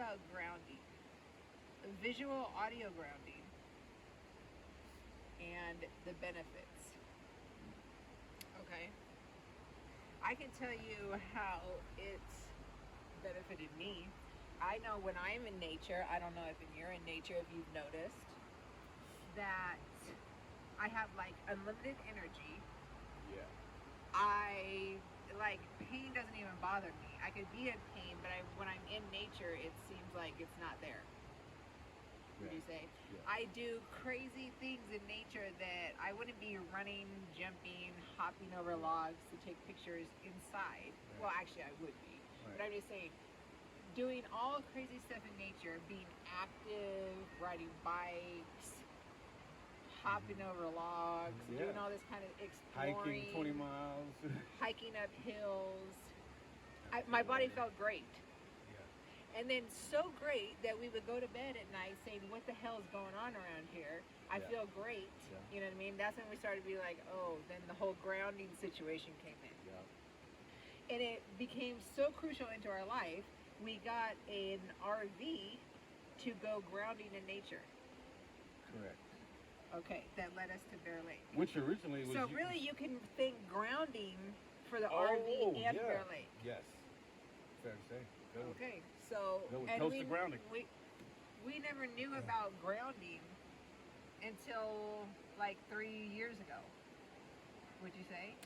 about grounding, visual audio grounding, and the benefits. Okay? I can tell you how it's benefited me. I know when I'm in nature, I don't know if you're in nature, if you've noticed, that I have like unlimited energy. Yeah. I like pain doesn't even bother me. I could be in pain, but when I'm in nature, it seems like it's not there. Would you say? Yeah. I do crazy things in nature that I wouldn't be running, jumping, hopping over logs to take pictures inside. Right. Well, actually, I would be. Right. But I'm just saying, doing all crazy stuff in nature, being active, riding bikes, hopping over logs, doing all this kind of exploring. Hiking 20 miles. Hiking up hills. My body felt great. And then so great that we would go to bed at night saying, what the hell is going on around here? I feel great. Yeah. You know what I mean? That's when we started to be like, oh, then the whole grounding situation came in. Yeah. And it became so crucial into our life, we got an RV to go grounding in nature. Correct. Okay, that led us to Bear Lake. Which originally was... So really you can thank grounding for the RV and Bear Lake. Yes. Fair to say. Okay, so we never knew about grounding until like 3 years ago. Would you say?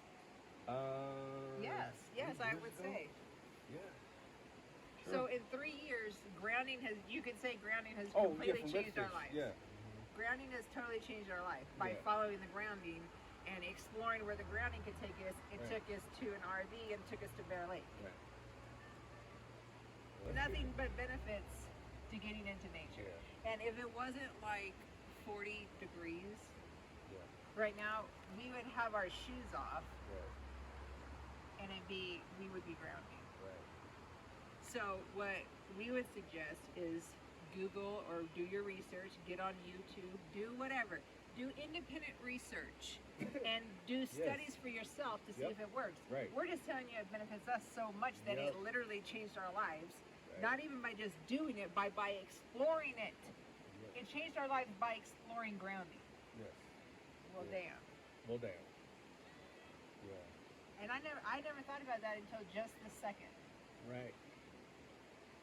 Yes, I would say. Yeah. Sure. So in 3 years, grounding has completely changed our lives. Yeah. Grounding has totally changed our life by following the grounding and exploring where the grounding could take us. It took us to an RV and took us to Bear Lake. Right. Nothing but benefits to getting into nature. Yeah. And if it wasn't like 40 degrees right now, we would have our shoes off and we would be grounding. Right. So what we would suggest is Google or do your research, get on YouTube, do whatever. Do independent research and do studies for yourself to see if it works. Right. We're just telling you it benefits us so much that it literally changed our lives. Right. Not even by just doing it, by exploring it. Yes. It changed our lives by exploring grounding. Yes. Well, damn. Well, damn. Yeah. And I never thought about that until just this second. Right.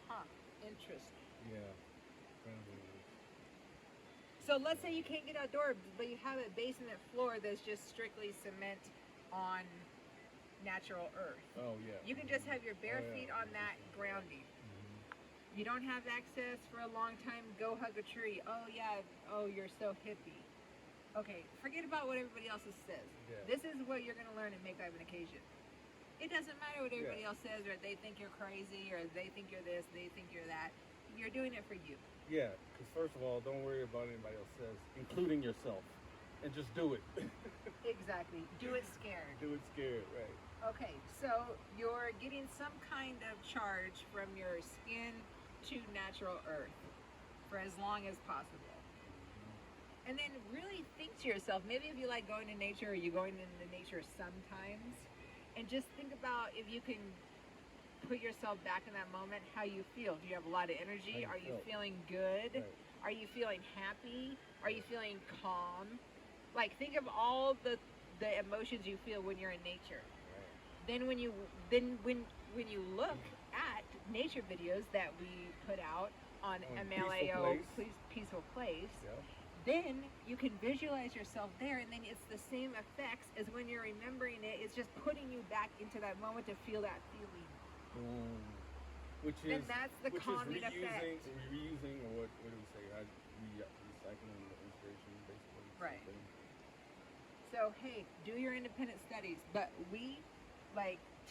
Huh. Interesting. Yeah. So let's say you can't get outdoors, but you have a basement floor that's just strictly cement on natural earth. Oh, yeah. You can just have your bare feet on that grounding. You don't have access for a long time, go hug a tree. Oh, yeah. Oh, you're so hippie. Okay, forget about what everybody else says. Yeah. This is what you're going to learn and make life an occasion. It doesn't matter what everybody else says, or they think you're crazy, or they think you're this, they think you're that. You're doing it for you. Yeah, because first of all, don't worry about what anybody else says, including yourself. And just do it. Exactly. Do it scared. Do it scared, right. Okay, so you're getting some kind of charge from your skin to natural earth for as long as possible. And then really think to yourself, maybe if you like going to nature or you're going into nature sometimes, and just think about if you can put yourself back in that moment, how you feel. Do you have a lot of energy? Are you feeling good? Right. Are you feeling happy? Are you feeling calm? Like, think of all the emotions you feel when you're in nature. Right. Then when you look at nature videos that we put out on MLAO Peaceful Place, then you can visualize yourself there, and then it's the same effects as when you're remembering it. It's just putting you back into that moment to feel that feeling. Then that's the calming effect. Reusing, or what do we say? Recycling the inspiration, basically. Right. So, hey, do your independent studies, but we,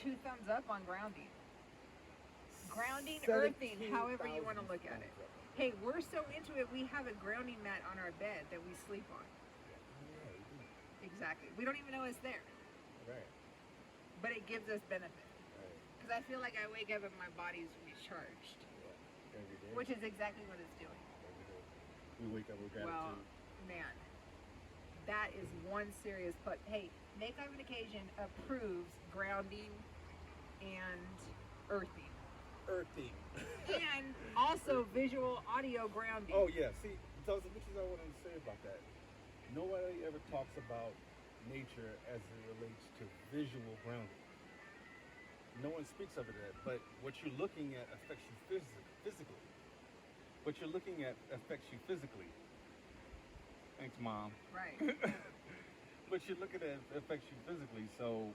2 thumbs up on grounding. Grounding, earthing, however you want to look at it. Hey, we're so into it, we have a grounding mat on our bed that we sleep on. Yeah. Exactly. We don't even know it's there. Right. But it gives us benefit. Right. Because I feel like I wake up and my body's recharged. Yeah. Every day. Which is exactly what it's doing. Every day. We wake up with gratitude. Well, man, that is one serious put. Hey, Make Life an Occasion approves grounding and earthing. earthing. And also visual audio grounding. Oh yeah, see, which is I wanted to say about that. Nobody ever talks about nature as it relates to visual grounding. No one speaks of it as, but what you're looking at affects you physically. What you're looking at affects you physically. Thanks, Mom. Right. What you're looking at affects you physically, so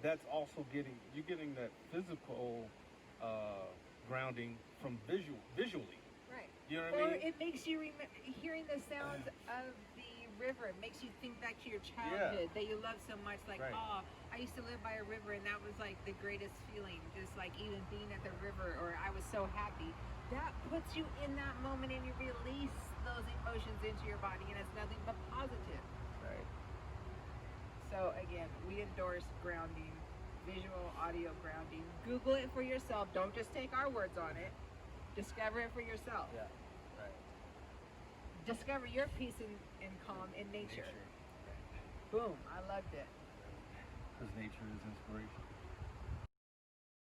that's also you're getting that physical grounding from visually. Right. You know what I Or mean? it makes you hearing the sounds of the river. It makes you think back to your childhood that you love so much. Like, Right. oh, I used to live by a river, and that was like the greatest feeling. Just like even being at the river, or I was so happy. That puts you in that moment, and you release those emotions into your body, and it's nothing but positive. Right. So again, we endorse grounding, visual audio grounding. Google it for yourself. Don't just take our words on it. Discover it for yourself. Yeah. Right. Discover your peace and calm in nature. Boom. I loved it. Because nature is inspiration.